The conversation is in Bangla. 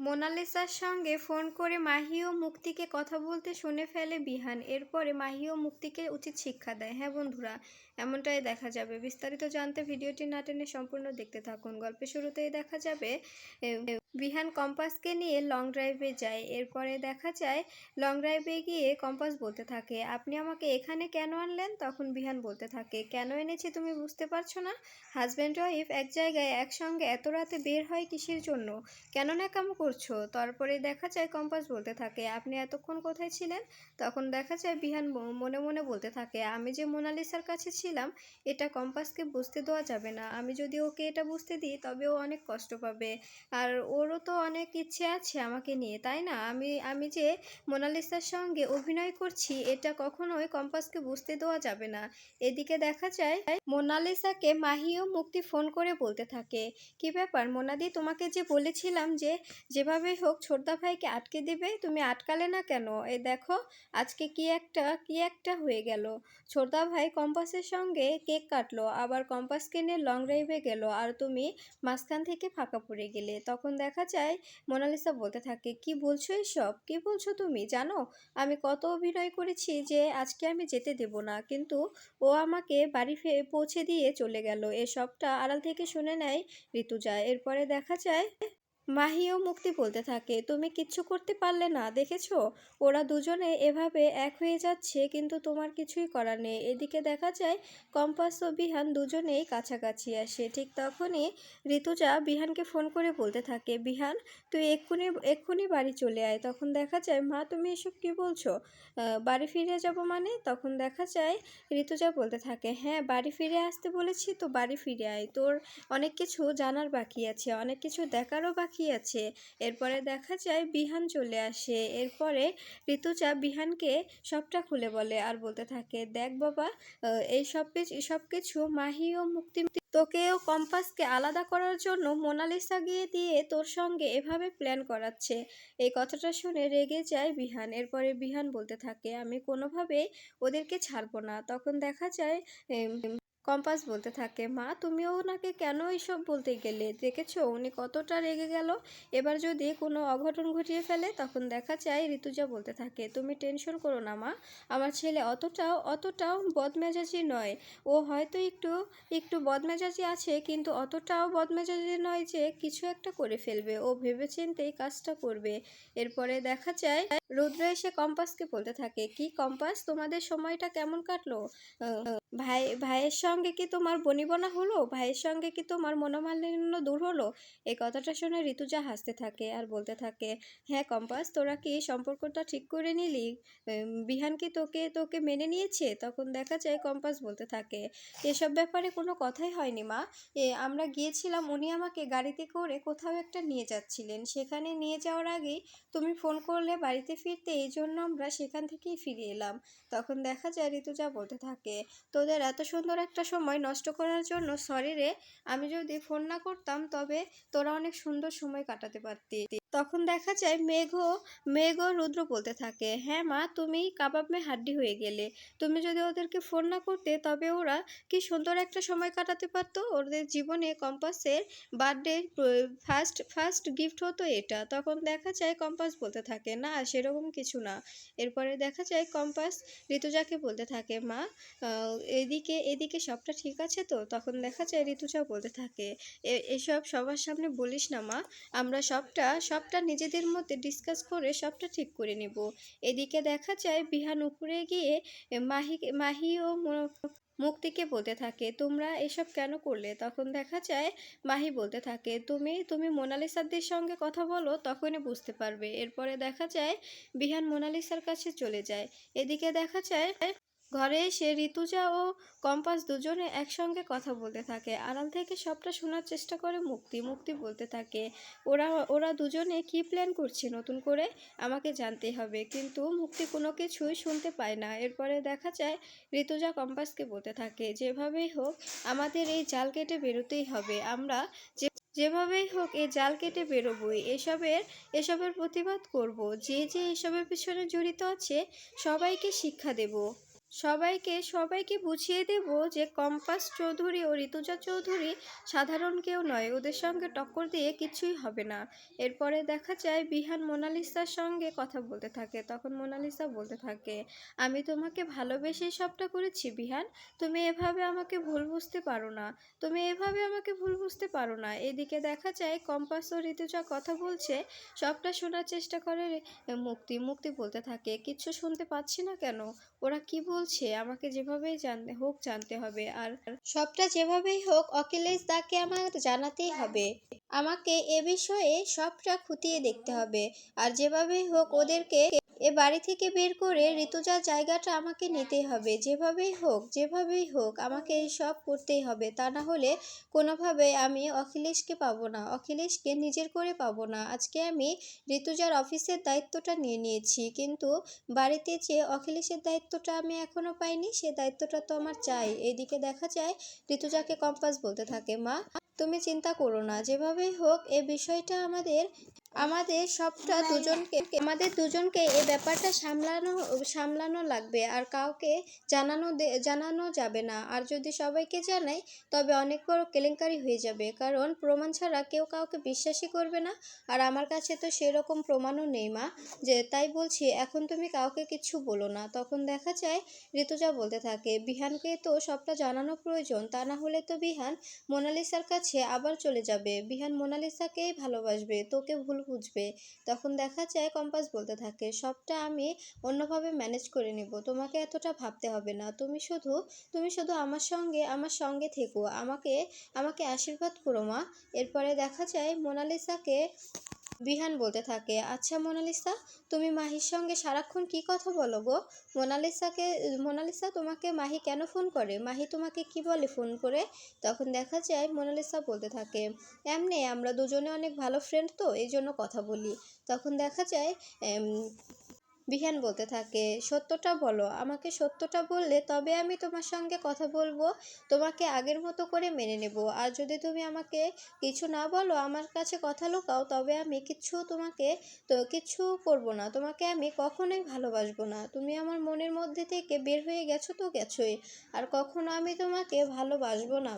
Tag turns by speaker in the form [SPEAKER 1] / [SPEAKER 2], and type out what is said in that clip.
[SPEAKER 1] মোনালিসার সঙ্গে ফোন করে মাহি ও মুক্তিকে কথা বলতে শুনে ফেলে বিহান। এরপরে মাহি ও মুক্তিকে উচিত শিক্ষা দেয়। হ্যাঁ বন্ধুরা, এমনটাই দেখা যাবে। বিস্তারিত জানতে ভিডিওটি না টেনে সম্পূর্ণ দেখতে থাকুন। গল্পের শুরুতেই দেখা যাবে বিহান কম্পাসকে নিয়ে লং ড্রাইভে যায়। এরপরে দেখা যায় লং ড্রাইভে গিয়ে কম্পাস বলতে থাকে, আপনি আমাকে এখানে কেন আনলেন? তখন বিহান বলতে থাকে, কেন এনেছি তুমি বুঝতে পারছো না? হাজব্যান্ড ওয়াইফ এক জায়গায় একসঙ্গে এত রাতে বের হয় কিসের জন্য? কেন ন্যাকামো করছো? তারপরে দেখা যায় কম্পাস বলতে থাকে, আপনি এতক্ষণ কোথায় ছিলেন? তখন দেখা যায় বিহান মনে মনে বলতে থাকে, আমি যে মোনালিসার কাছে ছিলাম এটা কম্পাসকে বুঝতে দেওয়া যাবে না। আমি যদি ওকে এটা বুঝতে দিই তবে ও অনেক কষ্ট পাবে। আর ওরও তো অনেক ইচ্ছে আছে আমাকে নিয়ে, তাই না? আমি যে মোনালিসার সঙ্গে অভিনয় করছি এটা কখনোই কম্পাসকে বুঝতে দেওয়া যাবে না। এদিকে দেখা যায় মোনালিসাকে মাহি ও মুক্তি ফোন করে বলতে থাকে, কি ব্যাপার মোনাদি, তোমাকে যে বলেছিলাম যে যেভাবে হোক ছোটদা ভাইকে আটকে দিবে, তুমি আটকালে না কেন? এই দেখো আজকে কি একটা হয়ে গেল। ছোটদা ভাই কম্পাসের সঙ্গে কেক কাটলো, আবার কম্পাসকে নিয়ে লং ড্রাইভে গেল, আর তুমি মাঝখান থেকে ফাঁকা পড়ে গেলে। তখন দেখা যায় মোনালিসা বলতে থাকে, কি বলছো এসব? কি বলছো তুমি? জানো আমি কত অভিনয় করেছি যে আজকে আমি যেতে দেব না, কিন্তু ও আমাকে বাড়ি পৌঁছে দিয়ে চলে গেল। এসবটা আড়াল থেকে শুনে নেয় ঋতুজা। এরপরে দেখা যায় মাহি ও মুক্তি বলতে থাকে, তুমি কিচ্ছু করতে পারলে না, দেখেছো ওরা দুজনে এভাবে এক হয়ে যাচ্ছে, কিন্তু তোমার কিছুই করার নেই। এদিকে দেখা যায় কম্পাস ও বিহান দুজনেই কাছাকাছি আসে। ঠিক তখনই ঋতুজা বিহানকে ফোন করে বলতে থাকে, বিহান তুই এক্ষুনি এক্ষুনি বাড়ি চলে আয়। তখন দেখা যায়, মা তুমি এসব কি বলছো? বাড়ি ফিরে যাব মানে? তখন দেখা যায় ঋতুজা বলতে থাকে, হ্যাঁ বাড়ি ফিরে আসতে বলেছি তো বাড়ি ফিরে আয়, তোর অনেক কিছু জানার বাকি আছে, অনেক কিছু দেখারও বাকি আছে। এরপরে দেখা যায় বিহান চলে আসে। এরপরে ঋতুজা বিহানকে সবটা খুলে বলে আর বলতে থাকে, দেখ বাবা, এই সব কিছু মাহি ও মুক্তি তোকে ও কম্পাসকে আলাদা করার জন্য মোনালিসা গিয়ে দিয়ে তোর সঙ্গে এভাবে প্ল্যান করাচ্ছে। এই কথাটা শুনে রেগে যায় বিহান। এরপরে বিহান বলতে থাকে, আমি কোনোভাবেই ওদেরকে ছাড়বো না। তখন দেখা যায় কম্পাস বলতে থাকে, মা তুমিও ওনাকে কেন এইসব বলতে গেলে? দেখেছো উনি কতটা রেগে গেল, এবার যদি কোনো অঘটন ঘটিয়ে ফেলে। তখন দেখা যায় ঋতুজা বলতে থাকে, তুমি টেনশন করো না মা, আমার ছেলে অতটাও বদমেজাজি নয়। ও হয়তো একটু একটু বদমেজাজি আছে, কিন্তু অতটাও বদমেজাজি নয় যে কিছু একটা করে ফেলবে। ও ভেবেচিন্তেই কাজটা করবে। এরপরে দেখা যায় রুদ্র এসে কম্পাসকে বলতে থাকে, কি কম্পাস, তোমাদের সময়টা কেমন কাটলো? ভাইয়ের সঙ্গে কি তোমার বনিবনা হলো? ভাইয়ের সঙ্গে কি তোমার মনোমালিন্য দূর হলো? এই কথাটা শুনে ঋতুজা হাসতে থাকে আর বলতে থাকে, হ্যাঁ কম্পাস, তোরা কি সম্পর্কটা ঠিক করে নিলি? বিহান কি তোকে তোকে মেনে নিয়েছে? তখন দেখা যায় কম্পাস বলতে থাকে, এসব ব্যাপারে কোনো কথাই হয়নি মা। আমরা গিয়েছিলাম, উনি আমাকে গাড়িতে করে কোথাও একটা নিয়ে যাচ্ছিলেন, সেখানে নিয়ে যাওয়ার আগেই তুমি ফোন করলে বাড়িতে ফিরতে, এই জন্য আমরা সেখান থেকেই ফিরে এলাম। তখন দেখা যায় ঋতুজা বলতে থাকে, তোদের এত সুন্দর একটা সময় নষ্ট করার জন্য সরি রে। আমি যদি ফোন না করতাম তবে তোরা অনেক সুন্দর সময় কাটাতে পারতি। তখন দেখা যায় মেঘ ও রুদ্র বলতে থাকে, হ্যাঁ মা, তুমি কাবাব মে হাড্ডি হয়ে গেলে। তুমি যদি ওদেরকে ফোন না করতে তবে ওরা কি সুন্দর একটা সময় কাটাতে পারতো। ওদের জীবনে কম্পাসের বার্থডে ফার্স্ট গিফট হতো এটা। তখন দেখা যায় কম্পাস বলতে থাকে, না সেরকম কিছু না। এরপরে দেখা যায় কম্পাস ঋতুজাকে বলতে থাকে, মা এদিকে এদিকে সবটা ঠিক আছে তো? তখন দেখা যায় ঋতুজা বলতে থাকে, এসব সবার সামনে বলিস না মা, আমরা সবটা নিজেদের মধ্যে ডিসকাস করে সবটা ঠিক করে নেব। এদিকে দেখা যায় বিহান উপরে গিয়ে মাহি ও মুক্তিকে বলতে থাকে, তোমরা এসব কেন করলে? তখন দেখা যায় মাহি বলতে থাকে, তুমি মোনালিসাদের সঙ্গে কথা বলো, তখনই বুঝতে পারবে। এরপরে দেখা যায় বিহান মোনালিসার কাছে চলে যায়। এদিকে দেখা যায় ঘরে এসে ঋতুজা ও কম্পাস দুজনে একসঙ্গে কথা বলতে থাকে। আড়াল থেকে সবটা শোনার চেষ্টা করে মুক্তি বলতে থাকে, ওরা দুজনে কি প্ল্যান করছে নতুন করে, আমাকে জানতে হবে। কিন্তু মুক্তি কোনো কিছুই শুনতে পায় না। এরপরে দেখা যায় ঋতুজা কম্পাসকে বলতে থাকে, যেভাবেই হোক আমাদের এই জাল কেটে বেরোতেই হবে। আমরা যেভাবেই হোক এই জাল কেটে বেরোবই, এসবের প্রতিবাদ করব। যে এসবের পিছনে জড়িত আছে সবাইকে শিক্ষা দেব। সবাইকে বুঝিয়ে দেব যে কম্পাস চৌধুরী ও ঋতুজা চৌধুরী সাধারণ কেউ নয়, ওদের সঙ্গে টক্কর দিয়ে কিছুই হবে না। এরপরে দেখা যায় বিহান মোনালিসার সঙ্গে কথা বলতে থাকে। তখন মোনালিসা বলতে থাকে, আমি তোমাকে ভালোবেসেই সবটা করেছি বিহান, তুমি এভাবে আমাকে ভুল বুঝতে পারো না, তুমি এভাবে আমাকে ভুল বুঝতে পারো না। এদিকে দেখা যায় কম্পাস ও ঋতুজা কথা বলছে, সবটা শোনার চেষ্টা করে মুক্তি বলতে থাকে, কিচ্ছু শুনতে পাচ্ছি না কেন, ওরা কি বলছে আমাকে যেভাবেই জানতে হবে, আর সবটা যেভাবেই হোক অখিলেশ দাকে আমার জানাতেই হবে, আমাকে এ বিষয়ে সবটা খুঁটিয়ে দেখতে হবে, আর যেভাবেই হোক ওদেরকে এ বাড়ি থেকে বের করে ঋতুজার জায়গাটা আমাকে নিতেই হবে, যেভাবেই হোক আমাকে এই সব করতেই হবে, তা না হলে কোনোভাবে আমি অখিলেশকে পাবো না, অখিলেশকে নিজের করে পাবো না। আজকে আমি ঋতুজার অফিসের দায়িত্বটা নিয়ে নিয়েছি, কিন্তু বাড়িতে যে অখিলেশের দায়িত্বটা আমি এখনো পাইনি, সে দায়িত্বটা তো আমার চাই। এইদিকে দেখা যায় ঋতুজাকে কম্পাস বলতে থাকে, মা তুমি চিন্তা করো না, যেভাবেই হোক এ বিষয়টা আমাদের দুজনকে এই ব্যাপারটা সামলানো লাগবে, আর কাউকে জানানো যাবে না, আর যদি সবাইকে জানাই তবে অনেক বড় কেলেঙ্কারি হয়ে যাবে, কারণ প্রমাণ ছাড়া কেউ কাউকে বিশ্বাসই করবে না, আর আমার কাছে তো সেরকম প্রমাণও নেই মা, যে তাই বলছি এখন তুমি কাউকে কিচ্ছু বলো না। তখন দেখা যায় ঋতুজা বলতে থাকে, বিহানকে তো সবটা জানানো প্রয়োজন, তা না হলে তো বিহান মোনালিসার কাছে আবার চলে যাবে, বিহান মোনালিসাকেই ভালোবাসবে, তোকে ভুল বুঝবে। তখন দেখা যায় কম্পাস বলতে থাকে, সবটা আমি অন্যভাবে ম্যানেজ করে নেব, তোমাকে এতটা ভাবতে হবে না, তুমি শুধু আমার সঙ্গে থেকো, আমাকে আশীর্বাদ করো মা। এরপরে দেখা যায় মোনালিসাকে বিহান বলতে থাকে, আচ্ছা মোনালিসা, তুমি মাহির সঙ্গে সারাক্ষণ কি কথা বলো গো? মোনালিসা, তোমাকে মাহি কেন ফোন করে? মাহি তোমাকে কি বলে ফোন করে? তখন দেখা যায় মোনালিসা বলতে থাকে, এমনি আমরা দুজনে অনেক ভালো ফ্রেন্ড, তো এই জন্য কথা বলি। তখন দেখা যায় বিহান বলতে থাকে, সত্যটা বলো, আমাকে সত্যটা বললে তবে আমি তোমার সঙ্গে কথা বলবো, তোমাকে আগের মতো করে মেনে নেব, আর যদি তুমি আমাকে কিছু না বলো, আমার কাছে কথা লুকাও, তবে আমি কিচ্ছু করব না, তোমাকে আমি কখনোই ভালোবাসবো না, তুমি আমার মনের মধ্যে থেকে বের হয়ে গেছো তো গেছোই, আর কখনো আমি তোমাকে ভালোবাসবো না।